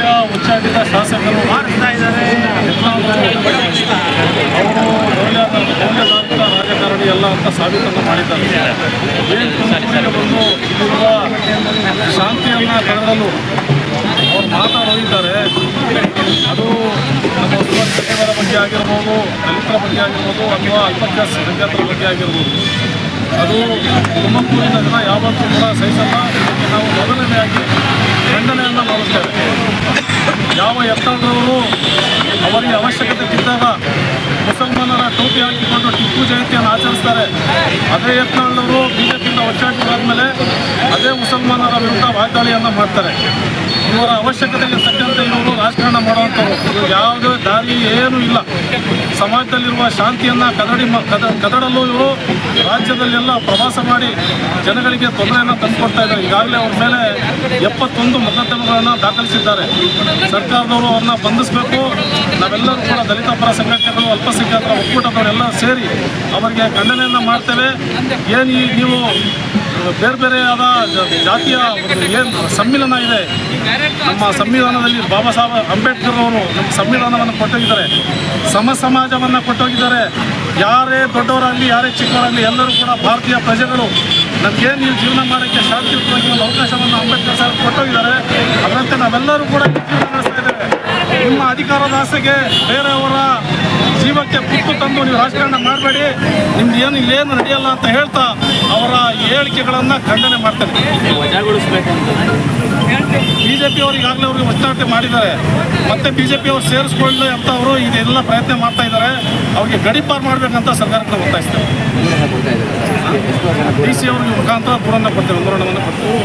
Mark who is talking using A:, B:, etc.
A: ಜಾತಿಯ ಉಚ್ಚಾಟಿತ ಶಾಸಕರು ಅವರು ಮೌಲ್ಯಧಾರಿತ ರಾಜಕಾರಣಿ ಎಲ್ಲ ಅಂತ ಸಾಬೀತನ್ನು ಮಾಡಿದ್ದಾರೆ. ಏನು ಬಂದು ಇಲ್ಲಿರುವ ಶಾಂತಿಯನ್ನು ಕದಡಲು ಅವರು ಮಾತಾಡೋದಿದ್ದಾರೆ. ಅದು ನಮ್ಮ ಸಚಿವರ ಬಗ್ಗೆ ಆಗಿರ್ಬೋದು, ದಲಿತರ ಬಗ್ಗೆ ಆಗಿರ್ಬೋದು, ಅಥವಾ ಅಲ್ಪಸಂಖ್ಯಾತರ ಬಗ್ಗೆ ಆಗಿರ್ಬೋದು. ಅದು ತುಮಕೂರಿನ ಜನ ಯಾವತ್ತೂ ಕೂಡ ಸಹಿಸಲ್ಲ. ಇದಕ್ಕೆ ನಾವು ಮೊದಲನೆಯಾಗಿ ಖಂಡನೆಯನ್ನು ಮಾಡುತ್ತೇವೆ. ಯಾವ ಯತ್ನಾಳರವರು ಅವರಿಗೆ ಅವಶ್ಯಕತೆ ಬಿದ್ದಾಗ ಮುಸಲ್ಮಾನರ ಟೋಪಿ ಹಾಕಿಕೊಂಡು ಟಿಪ್ಪು ಜಯಂತಿಯನ್ನು ಆಚರಿಸ್ತಾರೆ, ಅದೇ ಯತ್ನಾಳರವರು ಬಿಜೆಪಿಯಿಂದ ಒಚ್ಚಾಟಿಗಳಾದ್ಮೇಲೆ ಅದೇ ಮುಸಲ್ಮಾನರ ವಿರುದ್ಧ ವಾಗ್ದಾಳಿಯನ್ನು ಮಾಡ್ತಾರೆ. ಇವರ ಅವಶ್ಯಕತೆಗೆ ತಕ್ಕಂತೆ ಇವರು ರಾಜಕಾರಣ ಮಾಡುವಂಥವ್ರು. ಯಾವುದೇ ದಾರಿ ಏನೂ ಇಲ್ಲ. ಸಮಾಜದಲ್ಲಿರುವ ಶಾಂತಿಯನ್ನು ಕದಡಲು ಇವರು ರಾಜ್ಯದಲ್ಲೆಲ್ಲ ಪ್ರವಾಸ ಮಾಡಿ ಜನಗಳಿಗೆ ತೊಂದರೆಯನ್ನು ತಂದುಕೊಡ್ತಾ ಇದ್ದಾರೆ. ಈಗಾಗಲೇ ಅವ್ರ ಮೇಲೆ 71 ಮೊಕದ್ದಮೆಗಳನ್ನು ದಾಖಲಿಸಿದ್ದಾರೆ. ಸರ್ಕಾರದವರು ಅವ್ರನ್ನ ಬಂಧಿಸಬೇಕು. ನಾವೆಲ್ಲರೂ ಕೂಡ ದಲಿತ ಪರ ಸಂಘಟನೆಗಳು, ಅಲ್ಪಸಂಖ್ಯಾತರ ಒಕ್ಕೂಟದವರೆಲ್ಲ ಸೇರಿ ಅವರಿಗೆ ಖಂಡನೆಯನ್ನು ಮಾಡ್ತೇವೆ. ಏನು ನೀವು ಬೇರೆ ಬೇರೆಯಾದ ಜಾತಿಯ ಏನು ಸಂವಿಧಾನ ಇದೆ, ನಮ್ಮ ಸಂವಿಧಾನದಲ್ಲಿ ಬಾಬಾ ಸಾಹೇಬ್ ಅಂಬೇಡ್ಕರ್ ಅವರು ನಮ್ಮ ಸಂವಿಧಾನವನ್ನು ಕೊಟ್ಟೋಗಿದ್ದಾರೆ, ಸಮ ಸಮಾಜವನ್ನು ಕೊಟ್ಟೋಗಿದ್ದಾರೆ. ಯಾರೇ ದೊಡ್ಡವರಾಗಲಿ ಯಾರೇ ಚಿಕ್ಕವರಾಗಲಿ ಎಲ್ಲರೂ ಕೂಡ ಭಾರತೀಯ ಪ್ರಜೆಗಳು. ನಮಗೇನು ನೀವು ಜೀವನ ಮಾಡೋಕ್ಕೆ ಶಾಂತಿಯುತವಾಗಿ ಒಂದು ಅವಕಾಶವನ್ನು ಅಂಬೇಡ್ಕರ್ ಸಾಹೇಬ್ ಕೊಟ್ಟೋಗಿದ್ದಾರೆ. ಅದರಂತೆ ನಾವೆಲ್ಲರೂ ಕೂಡ ಜೀವನ ನಡೆಸ್ತಾ ಇದ್ದೇವೆ. ನಿಮ್ಮ ಅಧಿಕಾರದ ಆಸೆಗೆ ಬೇರೆಯವರ ಜೀವಕ್ಕೆ ಕುತ್ತು ತಂದು ನೀವು ರಾಜಕಾರಣ ಮಾಡಬೇಡಿ, ನಿಮ್ದು ಏನು ಇಲ್ಲೇನು ನಡೆಯಲ್ಲ ಅಂತ ಹೇಳ್ತಾ ಅವರ ಹೇಳಿಕೆಗಳನ್ನು ಖಂಡನೆ ಮಾಡ್ತಾರೆ. ಬಿಜೆಪಿ ಅವರು ಈಗಾಗಲೇ ಅವ್ರಿಗೆ ಒತ್ತಾಟ ಮಾಡಿದ್ದಾರೆ. ಮತ್ತೆ ಬಿಜೆಪಿ ಅವರು ಸೇರಿಸ್ಕೊಳ್ಳಿ ಅಂತ ಅವರು ಇದೆಲ್ಲ ಪ್ರಯತ್ನ ಮಾಡ್ತಾ ಇದ್ದಾರೆ. ಅವ್ರಿಗೆ ಗಡೀಪಾರು ಮಾಡಬೇಕಂತ ಸರ್ಕಾರಕ್ಕೆ ಒತ್ತಾಯಿಸ್ತೇವೆ. ಡಿ ಸಿ ಅವ್ರಿಗೆ ಮುಖಾಂತರ ದೂರನ್ನು ಕೊಡ್ತೇವೆ, ಆಂದೋಲನವನ್ನು ಕೊಡ್ತೇವೆ.